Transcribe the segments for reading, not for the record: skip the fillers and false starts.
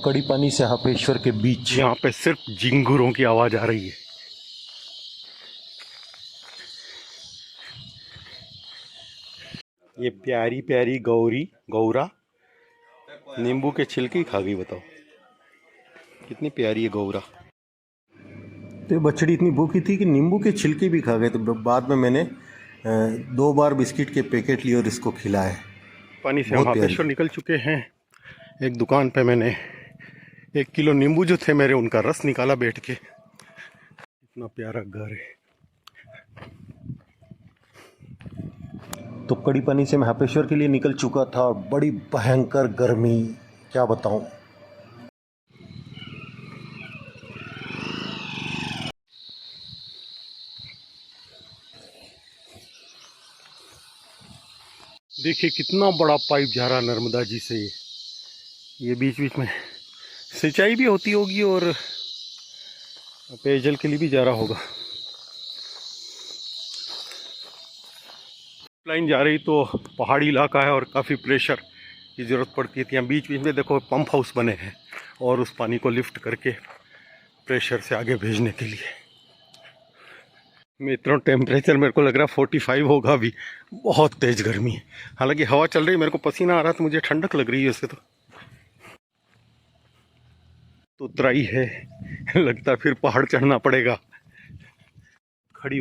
कड़ी पानी से हापेश्वर के बीच यहाँ पे सिर्फ झिंगुरों की आवाज आ रही है। ये प्यारी प्यारी गौरा नींबू के छिलके ही खा गई। बताओ कितनी प्यारी है गौरा। तो बछड़ी इतनी भूखी थी कि नींबू के छिलके भी खा गए। तो बाद में मैंने 2 बार बिस्किट के पैकेट लिए और इसको खिलाए। पानी से हम हापेश्वर निकल चुके हैं। एक दुकान पे मैंने 1 किलो नींबू जो थे मेरे, उनका रस निकाला बैठ के। इतना प्यारा घर है। तो कड़ी पानी से मैं हापेश्वर के लिए निकल चुका था और बड़ी भयंकर गर्मी, क्या बताऊं। देखिए कितना बड़ा पाइप जा रहा नर्मदा जी से। ये बीच बीच में सिंचाई भी होती होगी और पेयजल के लिए भी जा रहा होगा। लाइन जा रही तो पहाड़ी इलाका है और काफ़ी प्रेशर की ज़रूरत पड़ती है। यहाँ बीच बीच में देखो पंप हाउस बने हैं और उस पानी को लिफ्ट करके प्रेशर से आगे भेजने के लिए। मैं इतना टेम्परेचर मेरे को लग रहा है 45 होगा अभी। बहुत तेज़ गर्मी है। हालांकि हवा चल रही है, मेरे को पसीना आ रहा, तो मुझे ठंडक लग रही है वैसे तो उतराई है। लगता है फिर पहाड़ चढ़ना पड़ेगा। खड़ी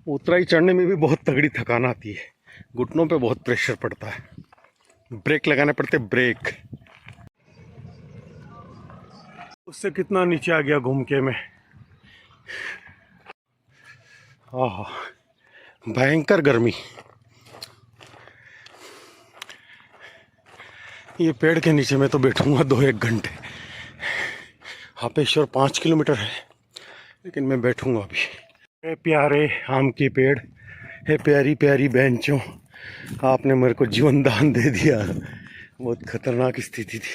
उतराई चढ़ने में भी बहुत तगड़ी थकान आती है। घुटनों पे बहुत प्रेशर पड़ता है। ब्रेक लगाने पड़ते, ब्रेक। उससे कितना नीचे आ गया घूम के मैं। आहा, भयंकर गर्मी। ये पेड़ के नीचे मैं तो बैठूंगा 2-1 घंटे। हापेश्वर 5 किलोमीटर है, लेकिन मैं बैठूंगा अभी। हे प्यारे आम के पेड़, हे प्यारी प्यारी बेंचों, आपने मेरे को जीवन दान दे दिया। बहुत खतरनाक स्थिति थी।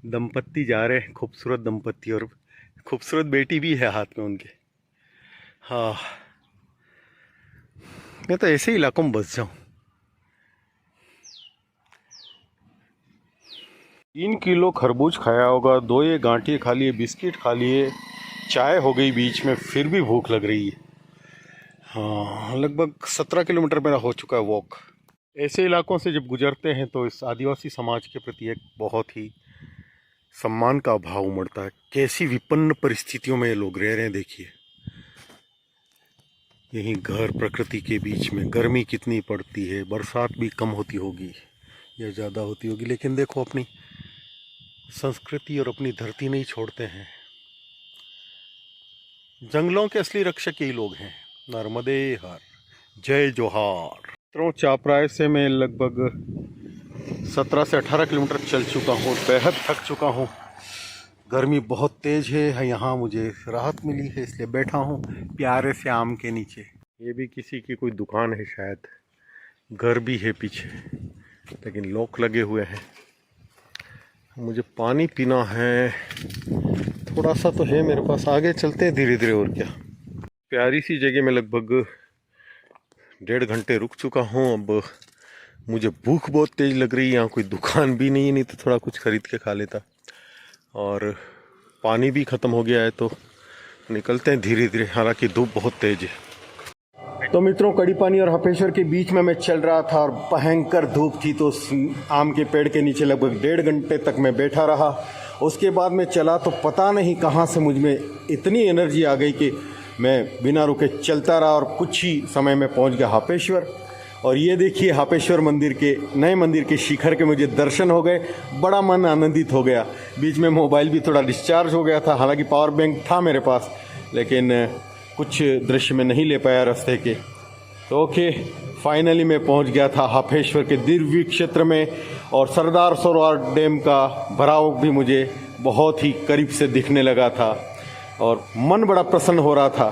दंपत्ति जा रहे हैं, खूबसूरत दंपत्ति, और खूबसूरत बेटी भी है हाथ में उनके। हाँ, मैं तो ऐसे इलाकों में बस जाऊं। 3 किलो खरबूज खाया होगा, 2 ये गांठिए खा लिए, बिस्किट खा लिए, चाय हो गई बीच में, फिर भी भूख लग रही है। हाँ, लगभग 17 किलोमीटर मेरा हो चुका है वॉक। ऐसे इलाकों से जब गुजरते हैं तो इस आदिवासी समाज के प्रति एक बहुत ही सम्मान का अभाव उमड़ता है। कैसी विपन्न परिस्थितियों में ये लोग रह रहे हैं देखिए। यहीं घर प्रकृति के बीच में, गर्मी कितनी पड़ती है, बरसात भी कम होती होगी या ज़्यादा होती होगी, लेकिन देखो अपनी संस्कृति और अपनी धरती नहीं छोड़ते हैं। जंगलों के असली रक्षक यही लोग हैं। नर्मदे हर, जय जोहार। चापराय से मैं लगभग 17 से 18 किलोमीटर चल चुका हूँ। बेहद थक चुका हूँ। गर्मी बहुत तेज़ है। यहाँ मुझे राहत मिली है, इसलिए बैठा हूँ प्यारे से आम के नीचे। ये भी किसी की कोई दुकान है शायद। घर भी है पीछे, लेकिन लॉक लगे हुए हैं। मुझे पानी पीना है, थोड़ा सा तो है मेरे पास। आगे चलते हैं धीरे धीरे, और क्या। प्यारी सी जगह में लगभग 1.5 घंटे रुक चुका हूँ। अब मुझे भूख बहुत तेज़ लग रही है। यहाँ कोई दुकान भी नहीं है, नहीं तो थोड़ा कुछ खरीद के खा लेता। और पानी भी ख़त्म हो गया है, तो निकलते हैं धीरे धीरे। हालांकि धूप बहुत तेज़ है। तो मित्रों, कड़ी पानी और हापेश्वर के बीच में मैं चल रहा था और भयंकर धूप थी। तो आम के पेड़ के नीचे लगभग 1.5 घंटे तक मैं बैठा रहा। उसके बाद मैं चला तो पता नहीं कहाँ से मुझ में इतनी एनर्जी आ गई कि मैं बिना रुके चलता रहा और कुछ ही समय में पहुँच गया हापेश्वर। और ये देखिए, हापेश्वर मंदिर के, नए मंदिर के शिखर के मुझे दर्शन हो गए। बड़ा मन आनंदित हो गया। बीच में मोबाइल भी थोड़ा डिस्चार्ज हो गया था। हालांकि पावर बैंक था मेरे पास, लेकिन कुछ दृश्य में नहीं ले पाया रास्ते के। तो ओके, फाइनली मैं पहुंच गया था हापेश्वर के दिव्य क्षेत्र में। और सरदार सरोवर डैम का भराव भी मुझे बहुत ही करीब से दिखने लगा था और मन बड़ा प्रसन्न हो रहा था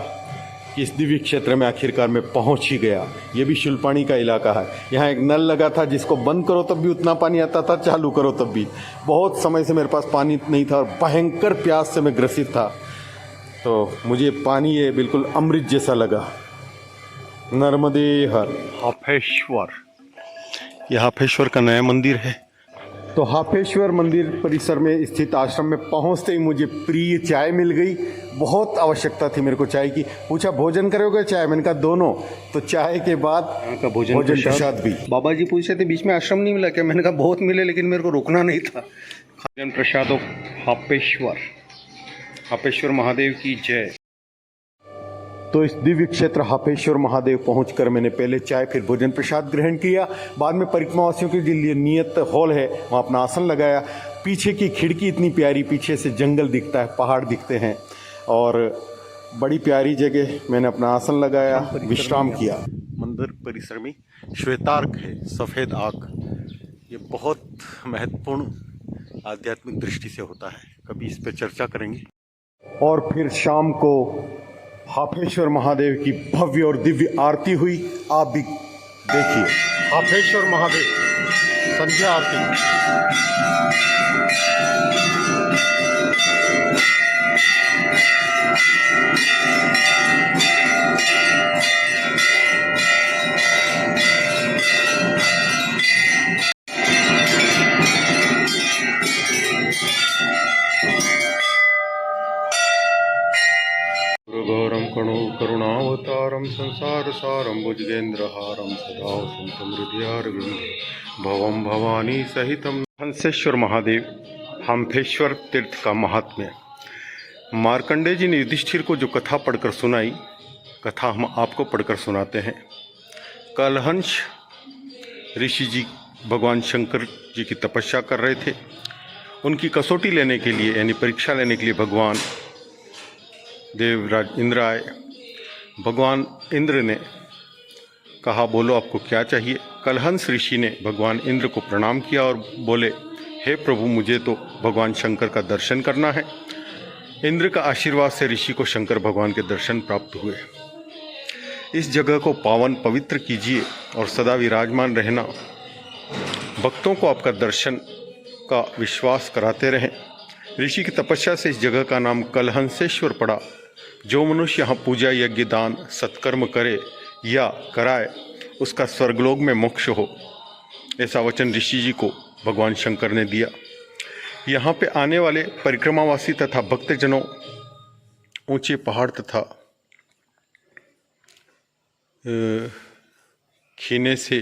कि इस दिव्य क्षेत्र में आखिरकार मैं पहुंच ही गया। ये भी शुलपानी का इलाका है। यहाँ एक नल लगा था जिसको बंद करो तब भी उतना पानी आता था, चालू करो तब भी। बहुत समय से मेरे पास पानी नहीं था और भयंकर प्यास से मैं ग्रसित था। तो मुझे पानी ये बिल्कुल अमृत जैसा लगा। नर्मदे हर। हापेश्वर, यह हापेश्वर का नया मंदिर है। तो हाफेश्वर मंदिर परिसर में स्थित आश्रम में पहुंचते ही मुझे प्रिय चाय मिल गई। बहुत आवश्यकता थी मेरे को चाय की। पूछा भोजन करोगे चाय? मैंने कहा दोनों। तो चाय के बाद यहाँ का भोजन प्रसाद भी। बाबा जी पूछे थे बीच में आश्रम नहीं मिला क्या? मैंने कहा बहुत मिले लेकिन मेरे को रुकना नहीं था। भोजन प्रसाद हापेश्वर महादेव की जय। तो इस दिव्य क्षेत्र हापेश्वर महादेव पहुंचकर मैंने पहले चाय फिर भोजन प्रसाद ग्रहण किया। बाद में परिक्रमावासियों के लिए नियत हॉल है, वहाँ अपना आसन लगाया। पीछे की खिड़की इतनी प्यारी, पीछे से जंगल दिखता है, पहाड़ दिखते हैं और बड़ी प्यारी जगह। मैंने अपना आसन लगाया, विश्राम किया। मंदिर परिसर में श्वेतार्क है, सफ़ेद आग। ये बहुत महत्वपूर्ण आध्यात्मिक दृष्टि से होता है, कभी इस पर चर्चा करेंगे। और फिर शाम को हाफेश्वर महादेव की भव्य और दिव्य आरती हुई। आप भी देखिए हाफेश्वर महादेव संध्या आरती। गौरम करुणावतारम संसार सारम भुजगेंद्रहारम सदा वसंतम हृदयारविंदे भवम भवानी सहितम। हंसेश्वर महादेव हाफेश्वर तीर्थ का महात्म्य। मार्कंडेय जी ने युधिष्ठिर को जो कथा पढ़कर सुनाई, कथा हम आपको पढ़कर सुनाते हैं। कलहंस ऋषि जी भगवान शंकर जी की तपस्या कर रहे थे। उनकी कसौटी लेने के लिए यानी परीक्षा लेने के लिए भगवान देवराज इंद्र आए। भगवान इंद्र ने कहा बोलो आपको क्या चाहिए। कलहंस ऋषि ने भगवान इंद्र को प्रणाम किया और बोले हे प्रभु मुझे तो भगवान शंकर का दर्शन करना है। इंद्र का आशीर्वाद से ऋषि को शंकर भगवान के दर्शन प्राप्त हुए। इस जगह को पावन पवित्र कीजिए और सदा विराजमान रहना। भक्तों को आपका दर्शन का विश्वास कराते रहें। ऋषि की तपस्या से इस जगह का नाम कलहंसेश्वर पड़ा। जो मनुष्य यहाँ पूजा यज्ञ दान सत्कर्म करे या कराए उसका स्वर्गलोक में मोक्ष हो, ऐसा वचन ऋषि जी को भगवान शंकर ने दिया। यहाँ पे आने वाले परिक्रमावासी तथा भक्तजनों ऊंचे पहाड़ तथा खीने से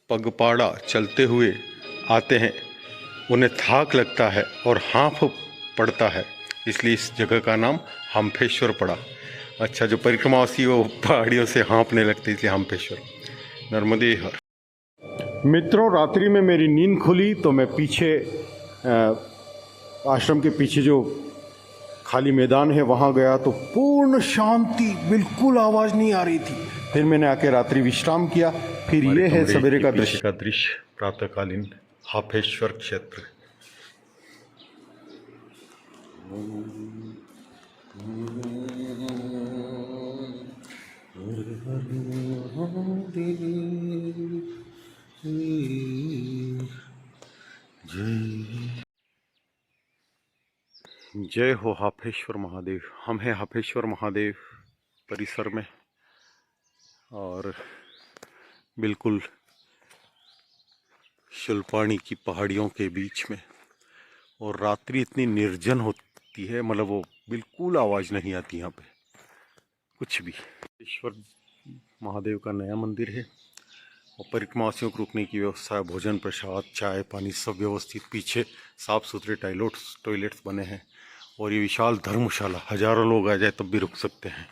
पगपाड़ा चलते हुए आते हैं। उन्हें थाक लगता है और हाँफ पड़ता है, इसलिए इस जगह का नाम हाफेश्वर पड़ा। अच्छा, जो परिक्रमावासी वो पहाड़ियों से हाँफने लगते इसलिए हाफेश्वर। नर्मदे हर। मित्रों, रात्रि में मेरी नींद खुली तो मैं पीछे आश्रम के पीछे जो खाली मैदान है वहाँ गया तो पूर्ण शांति, बिल्कुल आवाज़ नहीं आ रही थी। फिर मैंने आके रात्रि विश्राम किया। फिर ये है सवेरे का दृश्य प्रातःकालीन हाफेश्वर क्षेत्र। जय हो हाफेश्वर महादेव। हम हैं हाफेश्वर महादेव परिसर में और बिल्कुल शुल्पाणी की पहाड़ियों के बीच में। और रात्रि इतनी निर्जन होती है, मतलब वो बिल्कुल आवाज़ नहीं आती यहाँ पे कुछ भी। ईश्वर महादेव का नया मंदिर है और परिक्रमावासियों को रुकने की व्यवस्था, भोजन प्रसाद चाय पानी सब व्यवस्थित। पीछे साफ़ सुथरे टॉयलेट्स बने हैं और ये विशाल धर्मशाला, हज़ारों लोग आ जाए तब भी रुक सकते हैं।